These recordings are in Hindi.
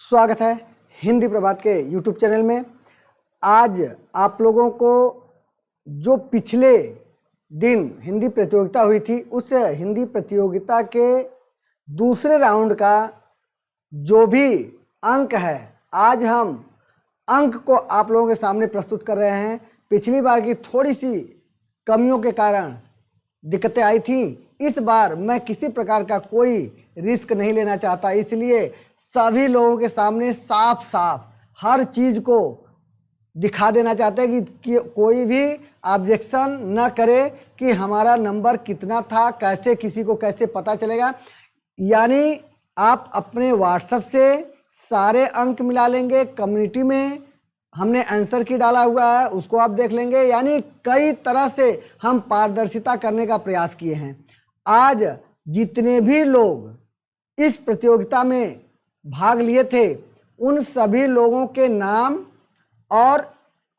स्वागत है हिंदी प्रभात के YouTube चैनल में। आज आप लोगों को जो पिछले दिन हिंदी प्रतियोगिता हुई थी उस हिंदी प्रतियोगिता के दूसरे राउंड का जो भी अंक है, आज हम अंक को आप लोगों के सामने प्रस्तुत कर रहे हैं। पिछली बार की थोड़ी सी कमियों के कारण दिक्कतें आई थी। इस बार मैं किसी प्रकार का कोई रिस्क नहीं लेना चाहता, इसलिए सभी लोगों के सामने साफ साफ हर चीज़ को दिखा देना चाहते हैं कि कोई भी ऑब्जेक्शन न करे कि हमारा नंबर कितना था, कैसे किसी को कैसे पता चलेगा। यानी आप अपने व्हाट्सएप से सारे अंक मिला लेंगे, कम्युनिटी में हमने आंसर की डाला हुआ है उसको आप देख लेंगे। यानी कई तरह से हम पारदर्शिता करने का प्रयास किए हैं। आज जितने भी लोग इस प्रतियोगिता में भाग लिए थे उन सभी लोगों के नाम और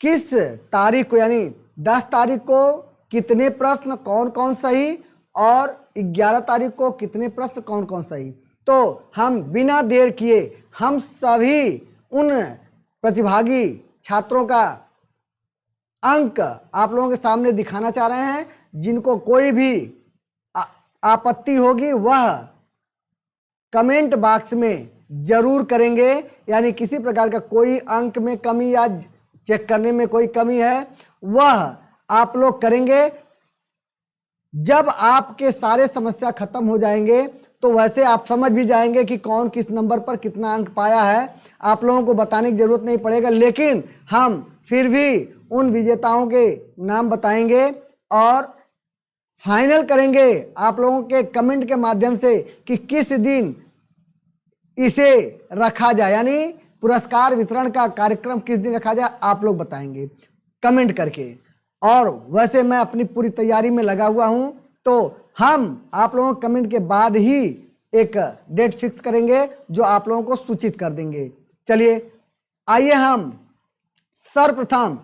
किस तारीख को, यानी 10 तारीख को कितने प्रश्न कौन कौन सही और 11 तारीख को कितने प्रश्न कौन कौन सही, तो हम बिना देर किए हम सभी उन प्रतिभागी छात्रों का अंक आप लोगों के सामने दिखाना चाह रहे हैं। जिनको कोई भी आपत्ति होगी वह कमेंट बॉक्स में जरूर करेंगे। यानी किसी प्रकार का कोई अंक में कमी या चेक करने में कोई कमी है वह आप लोग करेंगे। जब आपके सारे समस्या खत्म हो जाएंगे तो वैसे आप समझ भी जाएंगे कि कौन किस नंबर पर कितना अंक पाया है। आप लोगों को बताने की जरूरत नहीं पड़ेगा, लेकिन हम फिर भी उन विजेताओं के नाम बताएंगे और फाइनल करेंगे आप लोगों के कमेंट के माध्यम से कि किस दिन इसे रखा जाए, यानी पुरस्कार वितरण का कार्यक्रम किस दिन रखा जाए आप लोग बताएंगे कमेंट करके। और वैसे मैं अपनी पूरी तैयारी में लगा हुआ हूं, तो हम आप लोगों के कमेंट के बाद ही एक डेट फिक्स करेंगे जो आप लोगों को सूचित कर देंगे। चलिए आइए हम सर्वप्रथम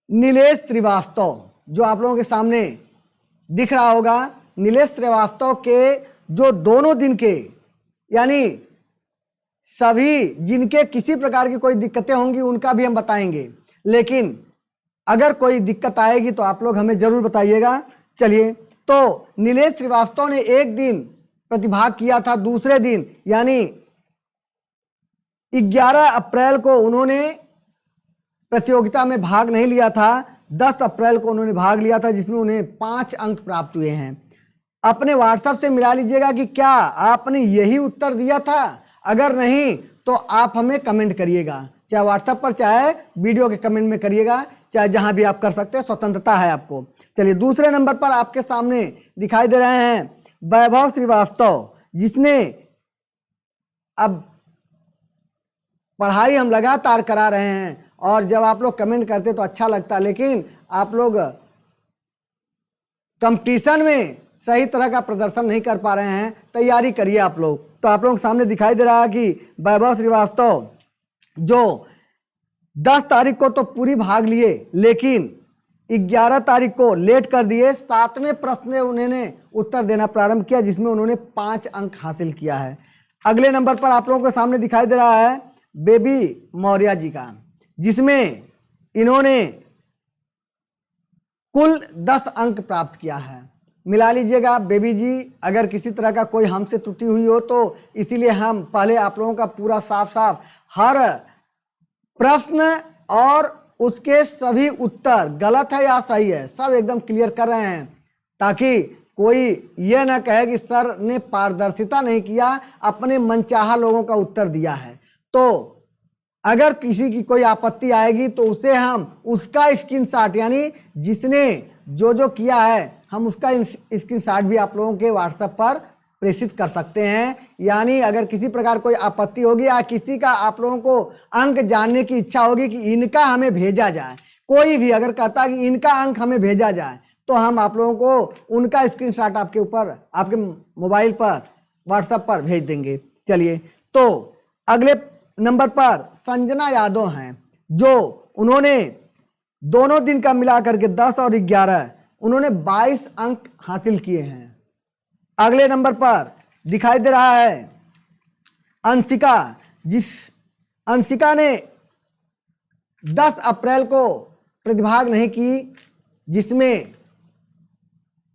नीलेश श्रीवास्तव, जो आप लोगों के सामने दिख रहा होगा, नीलेश श्रीवास्तव के जो दोनों दिन के, यानी सभी जिनके किसी प्रकार की कोई दिक्कतें होंगी उनका भी हम बताएंगे, लेकिन अगर कोई दिक्कत आएगी तो आप लोग हमें जरूर बताइएगा। चलिए, तो नीलेश श्रीवास्तव ने एक दिन प्रतिभाग किया था, दूसरे दिन यानी 11 अप्रैल को उन्होंने प्रतियोगिता में भाग नहीं लिया था। 10 अप्रैल को उन्होंने भाग लिया था जिसमें उन्हें 5 अंक प्राप्त हुए हैं। अपने व्हाट्सएप से मिला लीजिएगा कि क्या आपने यही उत्तर दिया था। अगर नहीं तो आप हमें कमेंट करिएगा, चाहे व्हाट्सएप पर चाहे वीडियो के कमेंट में करिएगा, चाहे जहां भी आप कर सकते हैं, स्वतंत्रता है आपको। चलिए, दूसरे नंबर पर आपके सामने दिखाई दे रहे हैं वैभव श्रीवास्तव, जिसने अब पढ़ाई हम लगातार करा रहे हैं और जब आप लोग कमेंट करते तो अच्छा लगता, लेकिन आप लोग कंपटीशन में सही तरह का प्रदर्शन नहीं कर पा रहे हैं। तैयारी करिए आप लोग। तो आप लोगों के सामने दिखाई दे रहा है कि वैभव श्रीवास्तव जो 10 तारीख को तो पूरी भाग लिए, लेकिन 11 तारीख को लेट कर दिए। 7वें प्रश्न में उन्होंने उत्तर देना प्रारंभ किया जिसमें उन्होंने 5 अंक हासिल किया है। अगले नंबर पर आप लोगों के सामने दिखाई दे रहा है बेबी मौर्य जी का, जिसमें इन्होंने कुल 10 अंक प्राप्त किया है। मिला लीजिएगा बेबी जी, अगर किसी तरह का कोई हमसे त्रुटि हुई हो तो इसीलिए हम पहले आप लोगों का पूरा साफ साफ हर प्रश्न और उसके सभी उत्तर गलत है या सही है सब एकदम क्लियर कर रहे हैं, ताकि कोई ये ना कहे कि सर ने पारदर्शिता नहीं किया, अपने मनचाहा लोगों का उत्तर दिया है। तो अगर किसी की कोई आपत्ति आएगी तो उसे हम उसका स्क्रीनशॉट, यानी जिसने जो किया है हम उसका स्क्रीनशॉट भी आप लोगों के व्हाट्सएप पर प्रेषित कर सकते हैं। यानी अगर किसी प्रकार कोई आपत्ति होगी या किसी का आप लोगों को अंक जानने की इच्छा होगी कि इनका हमें भेजा जाए, कोई भी अगर कहता है कि इनका अंक हमें भेजा जाए, तो हम आप लोगों को उनका स्क्रीनशॉट आपके ऊपर आपके मोबाइल पर व्हाट्सएप पर भेज देंगे। चलिए, तो अगले नंबर पर संजना यादव हैं, जो उन्होंने दोनों दिन का मिला करके 10 और 11 उन्होंने 22 अंक हासिल किए हैं। अगले नंबर पर दिखाई दे रहा है अंशिका ने 10 अप्रैल को प्रतिभाग नहीं की, जिसमें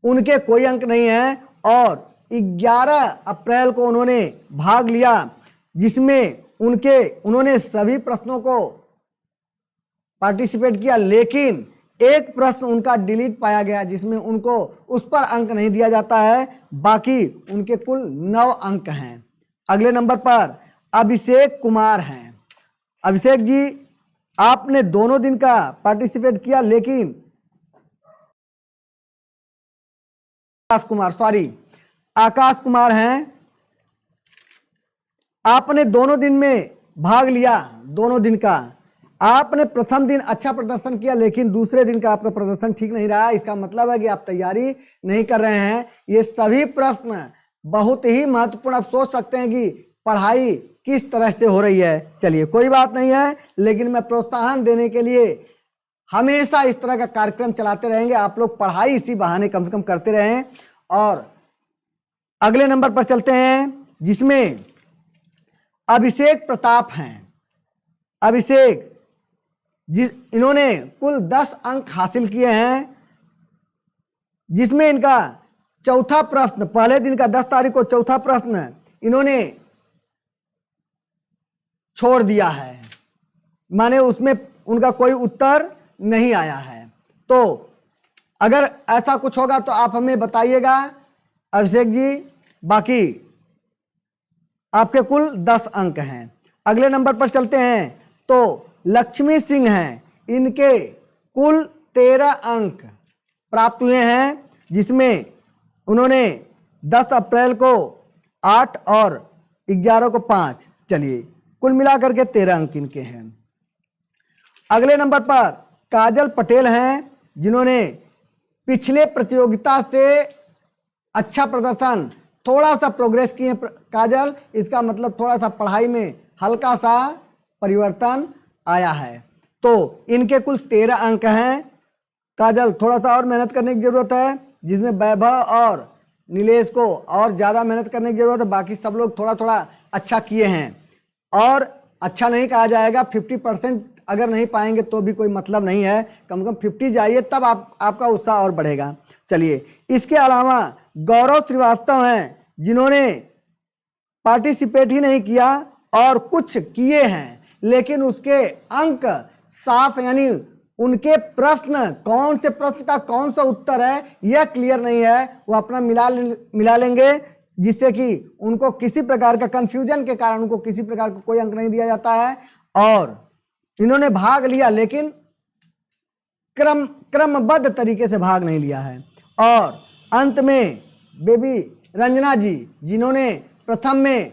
उनके कोई अंक नहीं है, और 11 अप्रैल को उन्होंने भाग लिया, जिसमें उन्होंने सभी प्रश्नों को पार्टिसिपेट किया, लेकिन एक प्रश्न उनका डिलीट पाया गया, जिसमें उनको उस पर अंक नहीं दिया जाता है। बाकी उनके कुल 9 अंक हैं। अगले नंबर पर अभिषेक कुमार हैं। अभिषेक जी, आपने दोनों दिन का पार्टिसिपेट किया, लेकिन आकाश कुमार हैं, आपने दोनों दिन में भाग लिया, दोनों दिन का। आपने प्रथम दिन अच्छा प्रदर्शन किया, लेकिन दूसरे दिन का आपका प्रदर्शन ठीक नहीं रहा। इसका मतलब है कि आप तैयारी नहीं कर रहे हैं। ये सभी प्रश्न बहुत ही महत्वपूर्ण। आप सोच सकते हैं कि पढ़ाई किस तरह से हो रही है। चलिए, कोई बात नहीं है, लेकिन मैं प्रोत्साहन देने के लिए हमेशा इस तरह का कार्यक्रम चलाते रहेंगे। आप लोग पढ़ाई इसी बहाने कम से कम करते रहें। और अगले नंबर पर चलते हैं, जिसमें अभिषेक प्रताप हैं। अभिषेक इन्होंने कुल 10 अंक हासिल किए हैं, जिसमें इनका चौथा प्रश्न, पहले दिन का 10 तारीख को चौथा प्रश्न इन्होंने छोड़ दिया है, माने उसमें उनका कोई उत्तर नहीं आया है। तो अगर ऐसा कुछ होगा तो आप हमें बताइएगा अभिषेक जी। बाकी आपके कुल 10 अंक हैं। अगले नंबर पर चलते हैं, तो लक्ष्मी सिंह हैं। इनके कुल 13 अंक प्राप्त हुए हैं, जिसमें उन्होंने 10 अप्रैल को 8 और 11 को 5, चलिए कुल मिलाकर के 13 अंक इनके हैं। अगले नंबर पर काजल पटेल हैं, जिन्होंने पिछले प्रतियोगिता से अच्छा प्रदर्शन, थोड़ा सा प्रोग्रेस किए काजल। इसका मतलब थोड़ा सा पढ़ाई में हल्का सा परिवर्तन आया है। तो इनके कुल 13 अंक हैं। काजल, थोड़ा सा और मेहनत करने की ज़रूरत है, जिसमें वैभव और नीलेश को और ज़्यादा मेहनत करने की ज़रूरत है। बाकी सब लोग थोड़ा थोड़ा अच्छा किए हैं, और अच्छा नहीं कहा जाएगा। 50% अगर नहीं पाएंगे तो भी कोई मतलब नहीं है। कम से कम 50 जाइए, तब आपका उत्साह और बढ़ेगा। चलिए, इसके अलावा गौरव श्रीवास्तव हैं, जिन्होंने पार्टिसिपेट ही नहीं किया और कुछ किए हैं, लेकिन उसके अंक साफ, यानी उनके प्रश्न, कौन से प्रश्न का कौन सा उत्तर है यह क्लियर नहीं है। वो अपना मिला लेंगे, जिससे कि उनको किसी प्रकार का कंफ्यूजन के कारण उनको किसी प्रकार का कोई अंक नहीं दिया जाता है। और इन्होंने भाग लिया, लेकिन क्रमबद्ध तरीके से भाग नहीं लिया है। और अंत में बेबी रंजना जी, जिन्होंने प्रथम में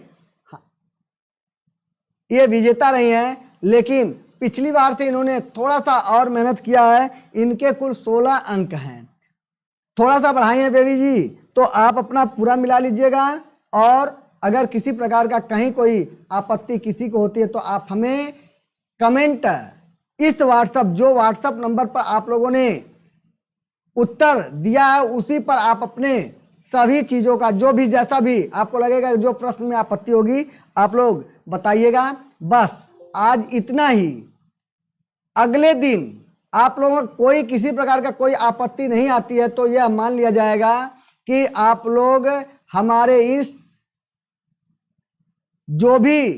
ये विजेता रही हैं, लेकिन पिछली बार से इन्होंने थोड़ा सा और मेहनत किया है। इनके कुल 16 अंक हैं। थोड़ा सा बढ़ाइए बेबी जी, तो आप अपना पूरा मिला लीजिएगा। और अगर किसी प्रकार का कहीं कोई आपत्ति किसी को होती है तो आप हमें कमेंट इस व्हाट्सएप नंबर पर आप लोगों ने उत्तर दिया है, उसी पर आप अपने सभी चीज़ों का जो भी जैसा भी आपको लगेगा, जो प्रश्न में आपत्ति होगी आप लोग बताइएगा। बस आज इतना ही। अगले दिन आप लोगों को कोई किसी प्रकार का कोई आपत्ति नहीं आती है तो यह मान लिया जाएगा कि आप लोग हमारे इस जो भी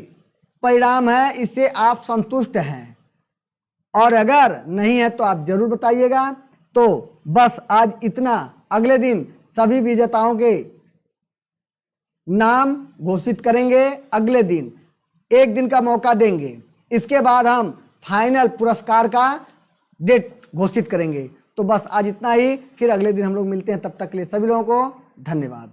परिणाम है इससे आप संतुष्ट हैं। और अगर नहीं है तो आप जरूर बताइएगा। तो बस आज इतना। अगले दिन सभी विजेताओं के नाम घोषित करेंगे। अगले दिन एक दिन का मौका देंगे, इसके बाद हम फाइनल पुरस्कार का डेट घोषित करेंगे। तो बस आज इतना ही, फिर अगले दिन हम लोग मिलते हैं। तब तक के लिए सभी लोगों को धन्यवाद।